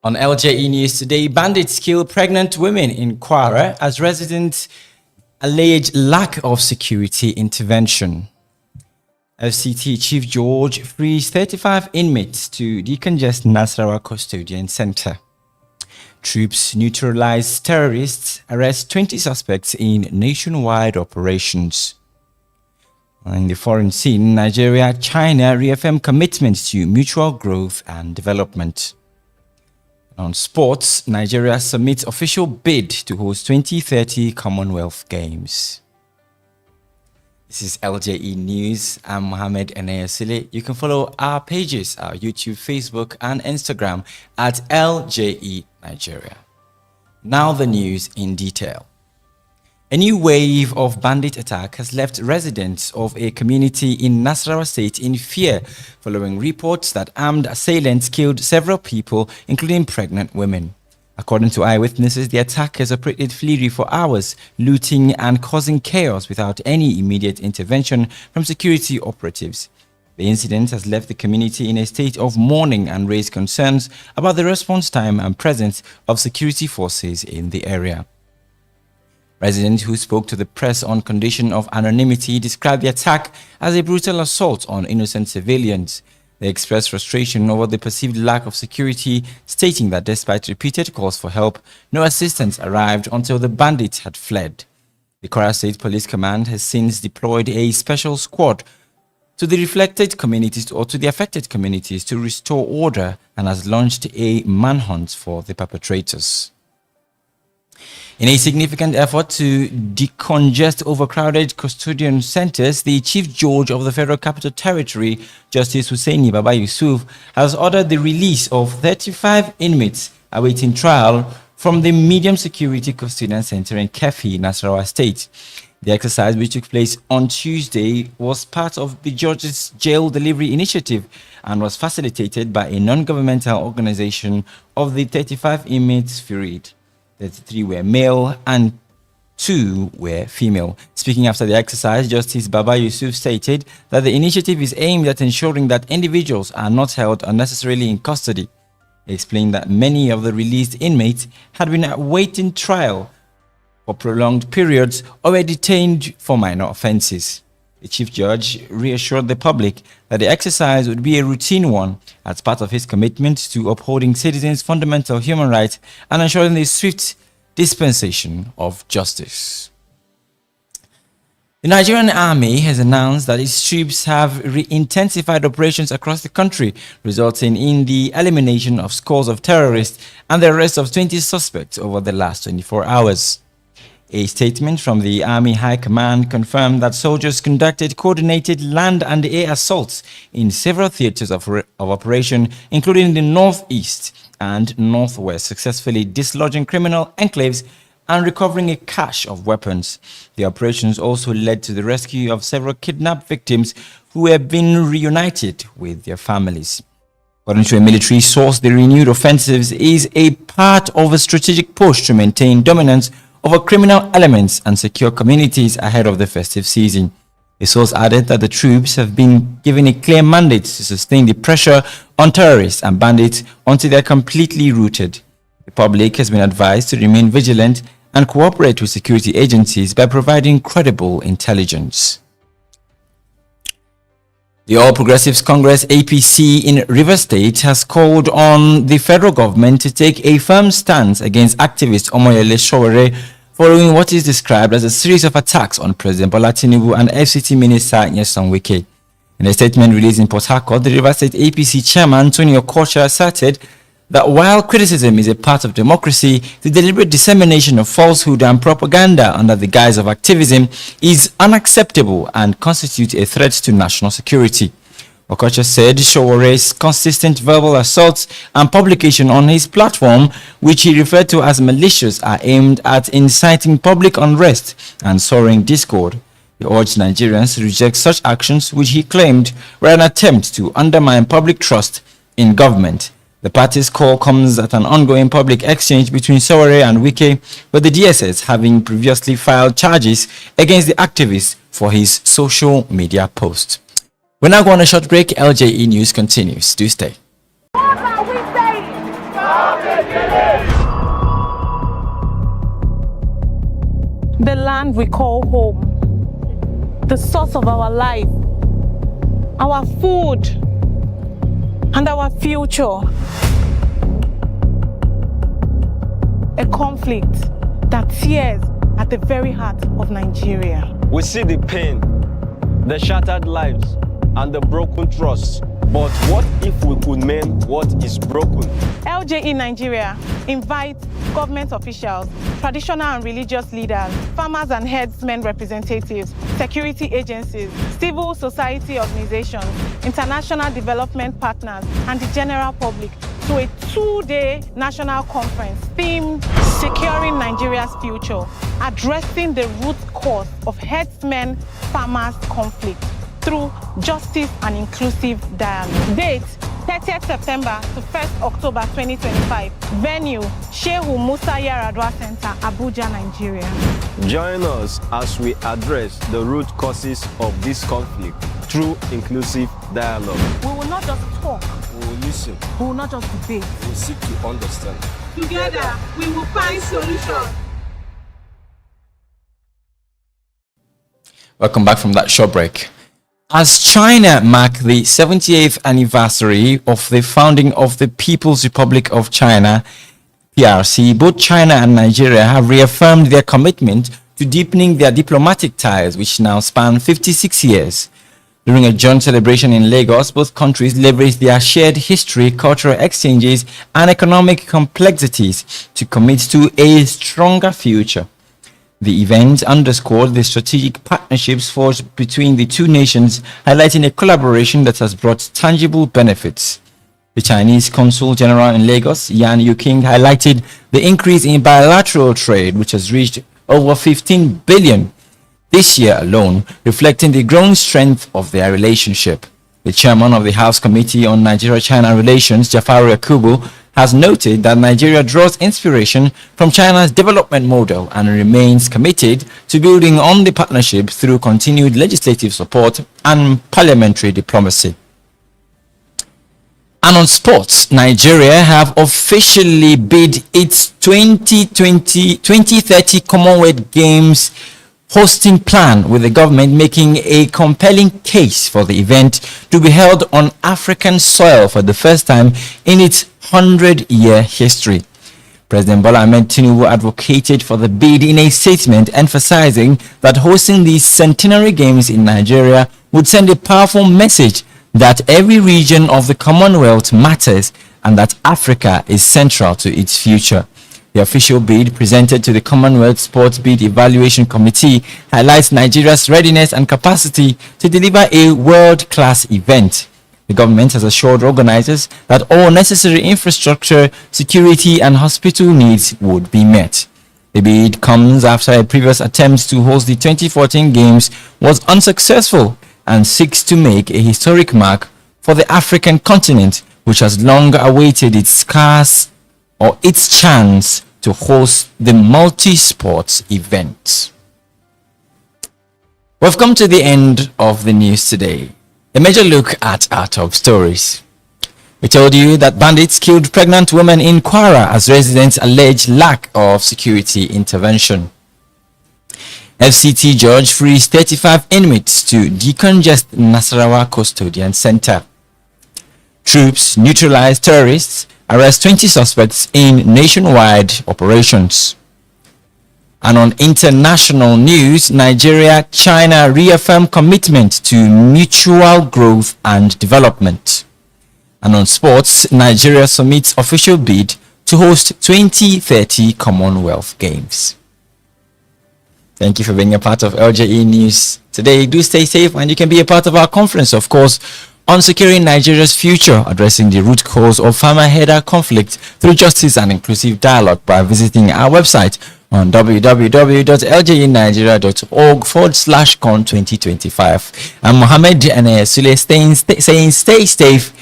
On LJE News today, bandits kill pregnant women in Kwara as residents allege lack of security intervention. FCT Chief George frees 35 inmates to decongest Nasarawa Custodian Center. Troops neutralize terrorists, arrest 20 suspects in nationwide operations. In the foreign scene, Nigeria, China reaffirm commitment to mutual growth and development. On sports, Nigeria submits official bid to host 2030 Commonwealth Games. This is LJE News. I'm Mohammed Enayasile. You can follow our pages, our YouTube, Facebook, and Instagram at LJE Nigeria. Now the news in detail. A new wave of bandit attack has left residents of a community in Nasarawa State in fear following reports that armed assailants killed several people, including pregnant women. According to eyewitnesses, the attackers operated freely for hours, looting and causing chaos without any immediate intervention from security operatives. The incident has left the community in a state of mourning and raised concerns about the response time and presence of security forces in the area. Residents who spoke to the press on condition of anonymity described the attack as a brutal assault on innocent civilians. They expressed frustration over the perceived lack of security, stating that despite repeated calls for help, no assistance arrived until the bandits had fled. The Kwara State Police Command has since deployed a special squad to the affected communities to restore order and has launched a manhunt for the perpetrators. In a significant effort to decongest overcrowded custodian centers, the Chief Judge of the Federal Capital Territory, Justice Hussaini Baba Yusuf, has ordered the release of 35 inmates awaiting trial from the medium security custodian center in Kefi, Nasarawa State. The exercise, which took place on Tuesday, was part of the Judge's Jail Delivery Initiative and was facilitated by a non-governmental organization. Of the 35 inmates freed, 33 were male and 2 were female. Speaking after the exercise, Justice Baba Yusuf stated that the initiative is aimed at ensuring that individuals are not held unnecessarily in custody. He explained that many of the released inmates had been awaiting trial for prolonged periods or were detained for minor offenses. The Chief Judge reassured the public that the exercise would be a routine one as part of his commitment to upholding citizens' fundamental human rights and ensuring the swift dispensation of justice. The Nigerian Army has announced that its troops have intensified operations across the country, resulting in the elimination of scores of terrorists and the arrest of 20 suspects over the last 24 hours. A statement from the Army High Command confirmed that soldiers conducted coordinated land and air assaults in several theaters of operation, including the northeast and northwest, successfully dislodging criminal enclaves and recovering a cache of weapons. The operations also led to the rescue of several kidnapped victims who have been reunited with their families. According to a military source, the renewed offensives is a part of a strategic push to maintain dominance over criminal elements and secure communities ahead of the festive season. The source added that the troops have been given a clear mandate to sustain the pressure on terrorists and bandits until they are completely rooted. The public has been advised to remain vigilant and cooperate with security agencies by providing credible intelligence. The All Progressives Congress APC in Rivers State has called on the federal government to take a firm stance against activist Omoyele Sowore following what is described as a series of attacks on President Bola Tinubu and FCT Minister Nyesom Wike. In a statement released in Port Harcourt, the Rivers State APC chairman Tony Okocha asserted that while criticism is a part of democracy, the deliberate dissemination of falsehood and propaganda under the guise of activism is unacceptable and constitutes a threat to national security. Okocha said Sowore's consistent verbal assaults and publication on his platform, which he referred to as malicious, are aimed at inciting public unrest and sowing discord. He urged Nigerians to reject such actions, which he claimed were an attempt to undermine public trust in government. The party's call comes at an ongoing public exchange between Sowore and Wike, with the DSS having previously filed charges against the activist for his social media post. We're now going on a short break. LJE News continues. Do stay. What are we saying? The land we call home, the source of our life, our food, and our future. A conflict that tears at the very heart of Nigeria. We see the pain, the shattered lives, and the broken trust. But what if we could mend what is broken? LJE Nigeria invites government officials, traditional and religious leaders, farmers and herdsmen representatives, security agencies, civil society organizations, international development partners, and the general public to a 2-day national conference themed Securing Nigeria's Future, addressing the root cause of herdsmen-farmers conflict through justice and inclusive dialogue. Date 30th September to 1st October 2025. Venue Shehu Musa Yaradua Center, Abuja, Nigeria. Join us as we address the root causes of this conflict through inclusive dialogue. We will not just talk, We will listen. we will not just debate. We will seek to understand. Together, we will find solutions. Welcome back from that short break. As China marked the 78th anniversary of the founding of the People's Republic of China, PRC, both China and Nigeria have reaffirmed their commitment to deepening their diplomatic ties, which now span 56 years. During a joint celebration in Lagos, both countries leveraged their shared history, cultural exchanges, and economic complexities to commit to a stronger future. The event underscored the strategic partnerships forged between the two nations, highlighting a collaboration that has brought tangible benefits. The Chinese Consul General in Lagos, Yan Yuqing, highlighted the increase in bilateral trade, which has reached over 15 billion this year alone, reflecting the growing strength of their relationship. The chairman of the House Committee on Nigeria-China Relations, Jafaru Yakubu, has noted that Nigeria draws inspiration from China's development model and remains committed to building on the partnership through continued legislative support and parliamentary diplomacy. And on sports, Nigeria have officially bid its 2030 Commonwealth Games hosting plan, with the government making a compelling case for the event to be held on African soil for the first time in its 100-year history. President Bola Ahmed Tinubu advocated for the bid in a statement, emphasizing that hosting these centenary games in Nigeria would send a powerful message that every region of the Commonwealth matters and that Africa is central to its future. The official bid presented to the Commonwealth Sports Bid Evaluation Committee highlights Nigeria's readiness and capacity to deliver a world-class event. The government has assured organizers that all necessary infrastructure, security, and hospital needs would be met. The bid comes after a previous attempt to host the 2014 Games was unsuccessful and seeks to make a historic mark for the African continent, which has long awaited its chance to host the multi-sports event. We've come to the end of the news today. A major look at our top stories. We told you that bandits killed pregnant women in Kwara as residents allege lack of security intervention. FCT judge frees 35 inmates to decongest Nasarawa Custodian Center. Troops neutralize terrorists, arrest 20 suspects in nationwide operations. And on international news, Nigeria-China reaffirm commitment to mutual growth and development. And on sports, Nigeria submits official bid to host 2030 Commonwealth Games. Thank you for being a part of LJE News today. Do stay safe, and you can be a part of our conference, of course, on securing Nigeria's future, addressing the root cause of farmer-herder conflict through justice and inclusive dialogue by visiting our website on www.ljenigeria.org/con 2025. I'm Mohammed and Sule saying stay safe,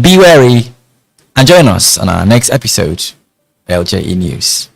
be wary, and join us on our next episode, LJE News.